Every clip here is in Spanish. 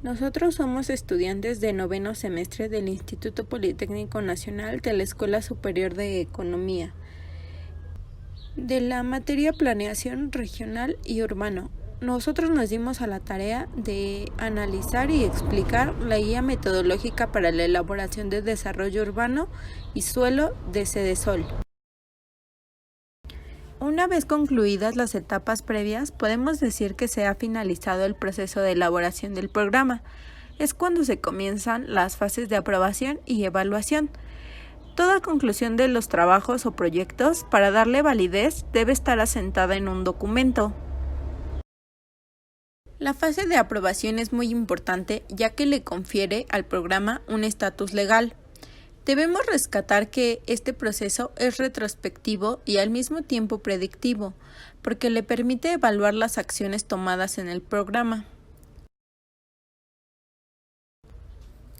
Nosotros somos estudiantes de noveno semestre del Instituto Politécnico Nacional de la Escuela Superior de Economía, de la materia Planeación Regional y Urbano. Nosotros nos dimos a la tarea de analizar y explicar la guía metodológica para la elaboración de desarrollo urbano y suelo de Cedesol. Una vez concluidas las etapas previas, podemos decir que se ha finalizado el proceso de elaboración del programa. Es cuando se comienzan las fases de aprobación y evaluación. Toda conclusión de los trabajos o proyectos, para darle validez, debe estar asentada en un documento. La fase de aprobación es muy importante, ya que le confiere al programa un estatus legal. Debemos rescatar que este proceso es retrospectivo y al mismo tiempo predictivo, porque le permite evaluar las acciones tomadas en el programa.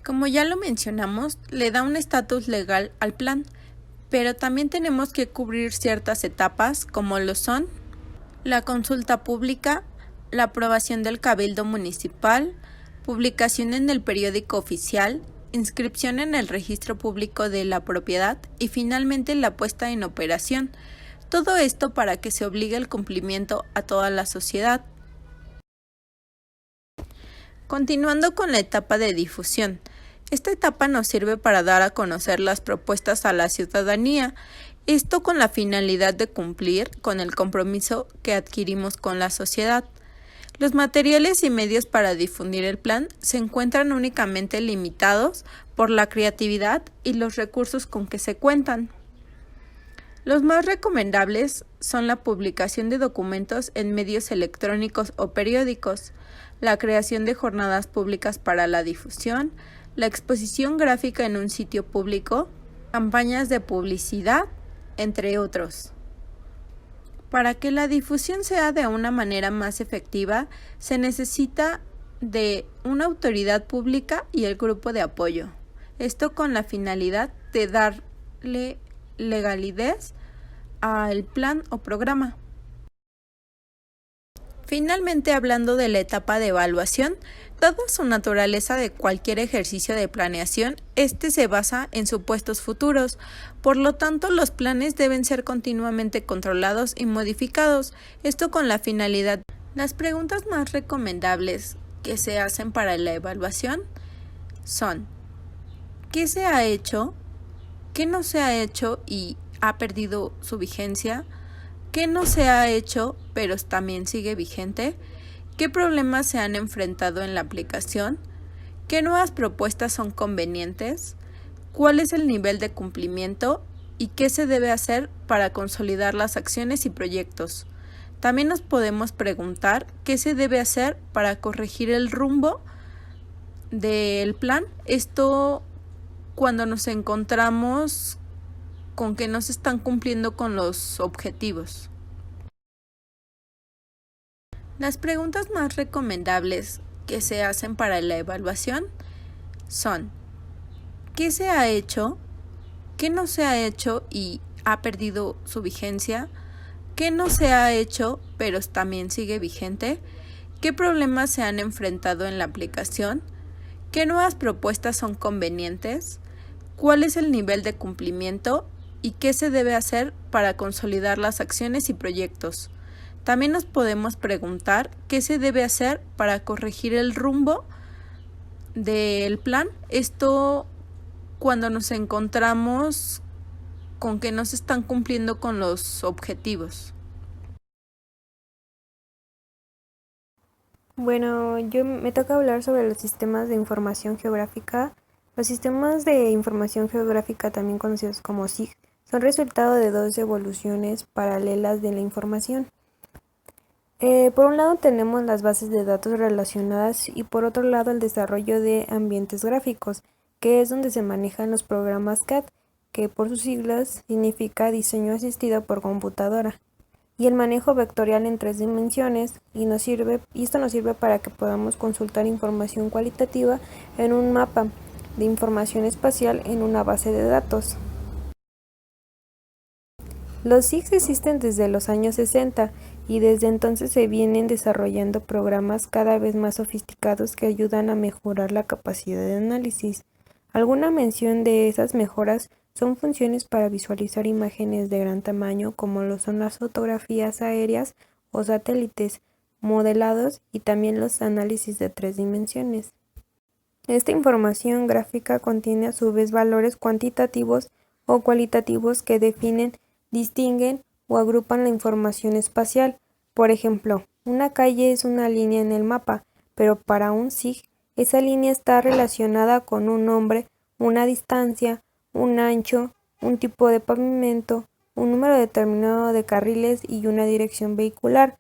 Como ya lo mencionamos, le da un estatus legal al plan, pero también tenemos que cubrir ciertas etapas, como lo son la consulta pública, la aprobación del Cabildo Municipal, publicación en el periódico oficial, inscripción en el registro público de la propiedad y finalmente la puesta en operación. Todo esto para que se obligue el cumplimiento a toda la sociedad. Continuando con la etapa de difusión. Esta etapa nos sirve para dar a conocer las propuestas a la ciudadanía, esto con la finalidad de cumplir con el compromiso que adquirimos con la sociedad. Los materiales y medios para difundir el plan se encuentran únicamente limitados por la creatividad y los recursos con que se cuentan. Los más recomendables son la publicación de documentos en medios electrónicos o periódicos, la creación de jornadas públicas para la difusión, la exposición gráfica en un sitio público, campañas de publicidad, entre otros. Para que la difusión sea de una manera más efectiva, se necesita de una autoridad pública y el grupo de apoyo. Esto con la finalidad de darle legalidad al plan o programa. Finalmente, hablando de la etapa de evaluación, dada su naturaleza de cualquier ejercicio de planeación, este se basa en supuestos futuros. Por lo tanto, los planes deben ser continuamente controlados y modificados, esto con la finalidad. Las preguntas más recomendables que se hacen para la evaluación son: ¿qué se ha hecho? ¿Qué no se ha hecho y ha perdido su vigencia? ¿Qué no se ha hecho, pero también sigue vigente? ¿Qué problemas se han enfrentado en la aplicación? ¿Qué nuevas propuestas son convenientes? ¿Cuál es el nivel de cumplimiento? ¿Y qué se debe hacer para consolidar las acciones y proyectos? También nos podemos preguntar qué se debe hacer para corregir el rumbo del plan. Esto cuando nos encontramos con que no se están cumpliendo con los objetivos. Las preguntas más recomendables que se hacen para la evaluación son: ¿qué se ha hecho? ¿Qué no se ha hecho y ha perdido su vigencia? ¿Qué no se ha hecho, pero también sigue vigente? ¿Qué problemas se han enfrentado en la aplicación? ¿Qué nuevas propuestas son convenientes? ¿Cuál es el nivel de cumplimiento? ¿Y qué se debe hacer para consolidar las acciones y proyectos? También nos podemos preguntar qué se debe hacer para corregir el rumbo del plan. Esto cuando nos encontramos con que no se están cumpliendo con los objetivos. Bueno, me toca hablar sobre los sistemas de información geográfica. Los sistemas de información geográfica, también conocidos como SIG, son resultado de dos evoluciones paralelas de la información. Por un lado tenemos las bases de datos relacionadas y por otro lado el desarrollo de ambientes gráficos, que es donde se manejan los programas CAD, que por sus siglas significa diseño asistido por computadora, y el manejo vectorial en 3 dimensiones, y esto nos sirve para que podamos consultar información cualitativa en un mapa de información espacial en una base de datos. Los SIGs existen desde los años 60 y desde entonces se vienen desarrollando programas cada vez más sofisticados que ayudan a mejorar la capacidad de análisis. Alguna mención de esas mejoras son funciones para visualizar imágenes de gran tamaño, como lo son las fotografías aéreas o satélites modelados y también los análisis de 3 dimensiones. Esta información gráfica contiene a su vez valores cuantitativos o cualitativos que definen, distinguen o agrupan la información espacial. Por ejemplo, una calle es una línea en el mapa, pero para un SIG, esa línea está relacionada con un nombre, una distancia, un ancho, un tipo de pavimento, un número determinado de carriles y una dirección vehicular.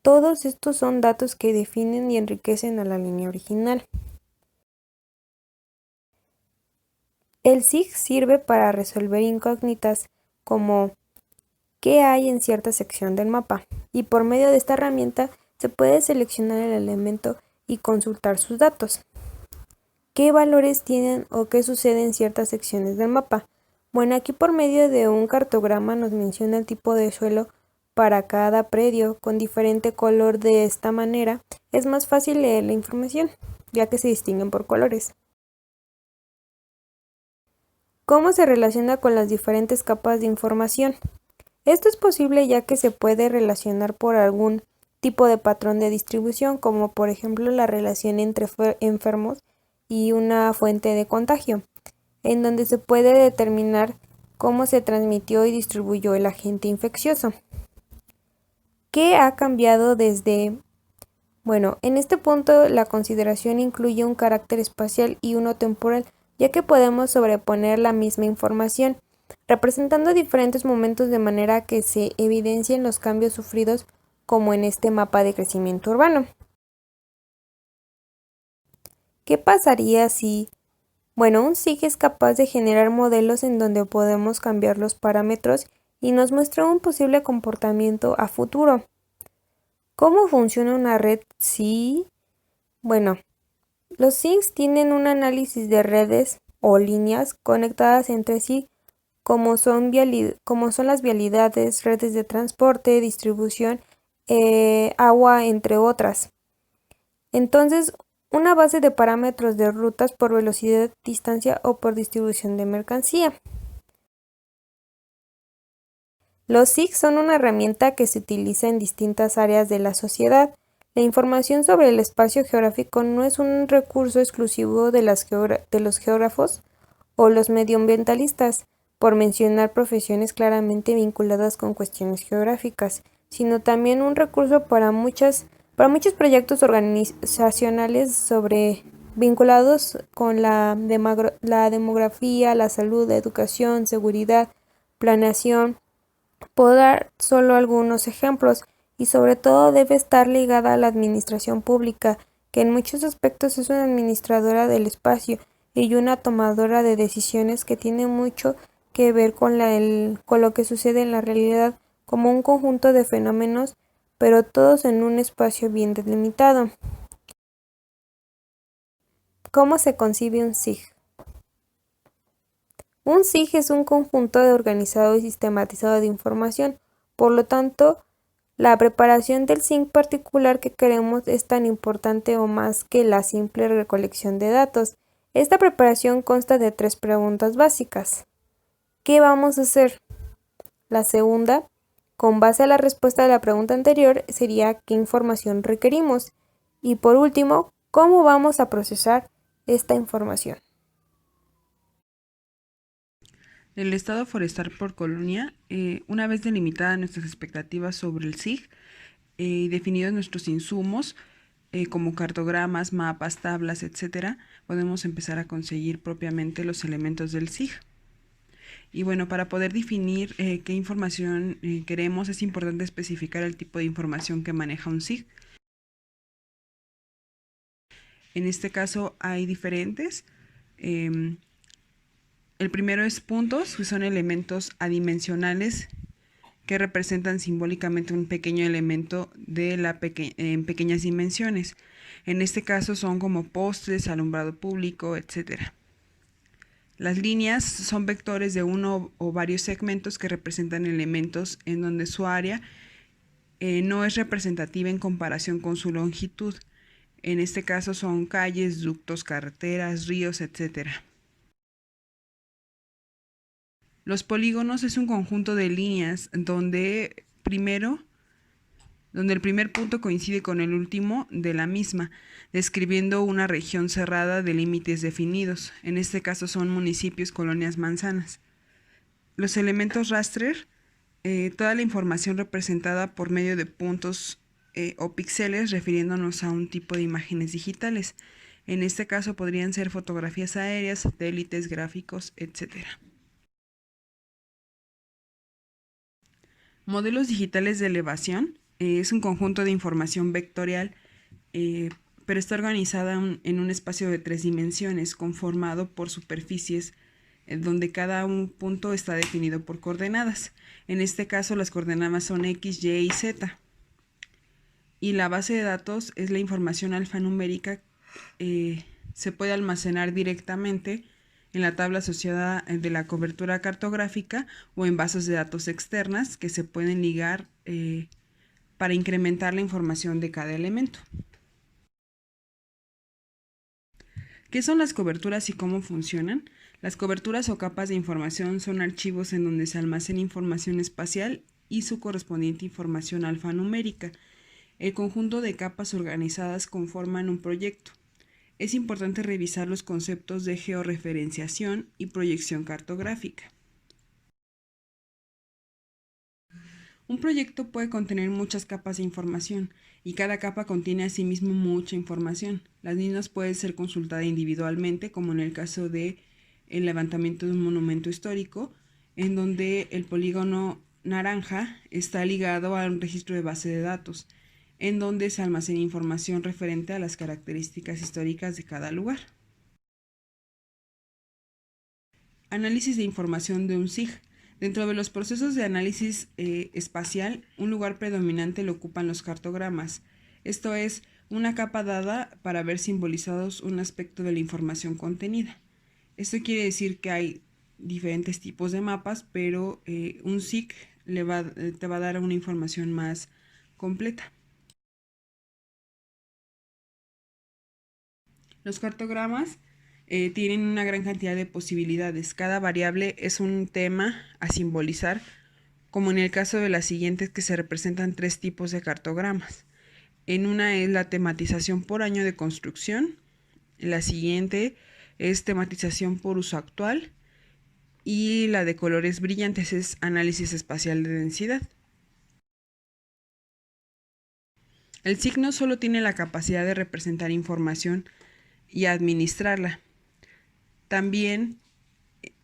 Todos estos son datos que definen y enriquecen a la línea original. El SIG sirve para resolver incógnitas como qué hay en cierta sección del mapa, y por medio de esta herramienta se puede seleccionar el elemento y consultar sus datos. ¿Qué valores tienen o qué sucede en ciertas secciones del mapa? Bueno, aquí por medio de un cartograma nos menciona el tipo de suelo para cada predio con diferente color. De esta manera es más fácil leer la información, ya que se distinguen por colores. ¿Cómo se relaciona con las diferentes capas de información? Esto es posible ya que se puede relacionar por algún tipo de patrón de distribución, como por ejemplo la relación entre enfermos y una fuente de contagio, en donde se puede determinar cómo se transmitió y distribuyó el agente infeccioso. ¿Qué ha cambiado desde? Bueno, en este punto la consideración incluye un carácter espacial y uno temporal, ya que podemos sobreponer la misma información, representando diferentes momentos de manera que se evidencien los cambios sufridos, como en este mapa de crecimiento urbano. ¿Qué pasaría si? Bueno, un SIG es capaz de generar modelos en donde podemos cambiar los parámetros y nos muestra un posible comportamiento a futuro. ¿Cómo funciona una red SIG? Bueno, los SIGs tienen un análisis de redes o líneas conectadas entre sí, como son las vialidades, redes de transporte, distribución, agua, entre otras. Entonces, una base de parámetros de rutas por velocidad, distancia o por distribución de mercancía. Los SIG son una herramienta que se utiliza en distintas áreas de la sociedad. La información sobre el espacio geográfico no es un recurso exclusivo de los geógrafos o los medioambientalistas, por mencionar profesiones claramente vinculadas con cuestiones geográficas, sino también un recurso para muchos proyectos organizacionales vinculados con la demografía, la salud, la educación, seguridad, planeación. Puedo dar solo algunos ejemplos, y sobre todo debe estar ligada a la administración pública, que en muchos aspectos es una administradora del espacio y una tomadora de decisiones que tiene mucho que ver con lo que sucede en la realidad como un conjunto de fenómenos, pero todos en un espacio bien delimitado. ¿Cómo se concibe un SIG? Un SIG es un conjunto de organizado y sistematizado de información. Por lo tanto, la preparación del SIG particular que queremos es tan importante o más que la simple recolección de datos. Esta preparación consta de 3 preguntas básicas. ¿Qué vamos a hacer? La segunda, con base a la respuesta de la pregunta anterior, sería ¿qué información requerimos? Y por último, ¿cómo vamos a procesar esta información? El estado forestal por colonia, una vez delimitadas nuestras expectativas sobre el SIG y definidos nuestros insumos, como cartogramas, mapas, tablas, etc., podemos empezar a conseguir propiamente los elementos del SIG. Y bueno, para poder definir qué información queremos, es importante especificar el tipo de información que maneja un SIG. En este caso hay diferentes. El primero es puntos, que son elementos adimensionales que representan simbólicamente un pequeño elemento en pequeñas dimensiones. En este caso son como postes, alumbrado público, etc. Las líneas son vectores de uno o varios segmentos que representan elementos en donde su área no es representativa en comparación con su longitud. En este caso son calles, ductos, carreteras, ríos, etc. Los polígonos es un conjunto de líneas donde el primer punto coincide con el último de la misma, describiendo una región cerrada de límites definidos. En este caso son municipios, colonias, manzanas. Los elementos raster, toda la información representada por medio de puntos o píxeles, refiriéndonos a un tipo de imágenes digitales. En este caso podrían ser fotografías aéreas, satélites, gráficos, etc. Modelos digitales de elevación es un conjunto de información vectorial, pero está organizada en un espacio de 3 dimensiones, conformado por superficies donde cada un punto está definido por coordenadas. En este caso las coordenadas son X, Y y Z. Y la base de datos es la información alfanumérica, se puede almacenar directamente en la tabla asociada de la cobertura cartográfica o en bases de datos externas que se pueden ligar para incrementar la información de cada elemento. ¿Qué son las coberturas y cómo funcionan? Las coberturas o capas de información son archivos en donde se almacena información espacial y su correspondiente información alfanumérica. El conjunto de capas organizadas conforman un proyecto. Es importante revisar los conceptos de georreferenciación y proyección cartográfica. Un proyecto puede contener muchas capas de información y cada capa contiene asimismo mucha información. Las mismas pueden ser consultadas individualmente, como en el caso de el levantamiento de un monumento histórico, en donde el polígono naranja está ligado a un registro de base de datos, en donde se almacena información referente a las características históricas de cada lugar. Análisis de información de un SIG. Dentro de los procesos de análisis espacial, un lugar predominante lo ocupan los cartogramas. Esto es, una capa dada para ver simbolizados un aspecto de la información contenida. Esto quiere decir que hay diferentes tipos de mapas, pero un SIG te va a dar una información más completa. Los cartogramas tienen una gran cantidad de posibilidades. Cada variable es un tema a simbolizar, como en el caso de las siguientes, que se representan 3 tipos de cartogramas. En una es la tematización por año de construcción, la siguiente es tematización por uso actual y la de colores brillantes es análisis espacial de densidad. El SIG no solo tiene la capacidad de representar información y administrarla. También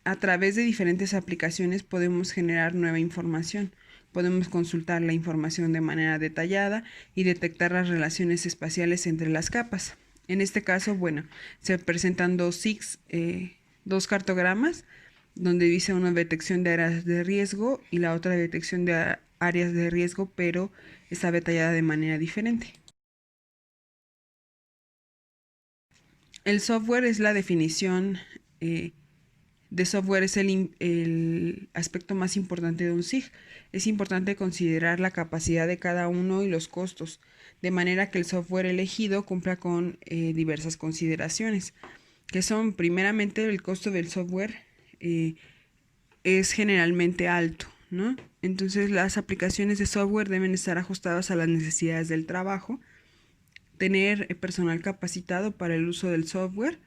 a través de diferentes aplicaciones podemos generar nueva información. Podemos consultar la información de manera detallada y detectar las relaciones espaciales entre las capas. En este caso, se presentan 2 SIGs, 2 cartogramas, donde dice una detección de áreas de riesgo y la otra detección de áreas de riesgo, pero está detallada de manera diferente. El software es la definición de software, es el aspecto más importante de un SIG. Es importante considerar la capacidad de cada uno y los costos, de manera que el software elegido cumpla con diversas consideraciones, que son, primeramente, el costo del software es generalmente alto, ¿no? Entonces las aplicaciones de software deben estar ajustadas a las necesidades del trabajo, tener personal capacitado para el uso del software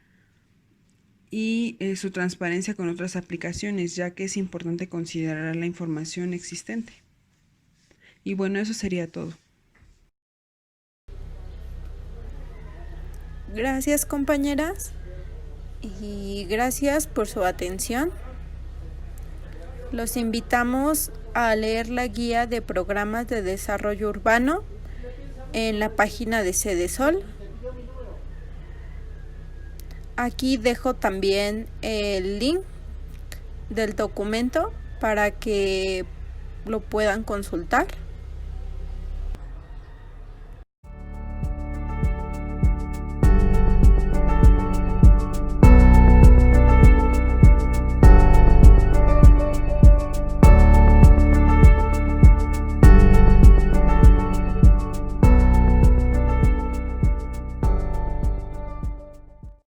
y su transparencia con otras aplicaciones, ya que es importante considerar la información existente. Y eso sería todo. Gracias, compañeras, y gracias por su atención. Los invitamos a leer la guía de programas de desarrollo urbano en la página de CEDESOL. Aquí dejo también el link del documento para que lo puedan consultar.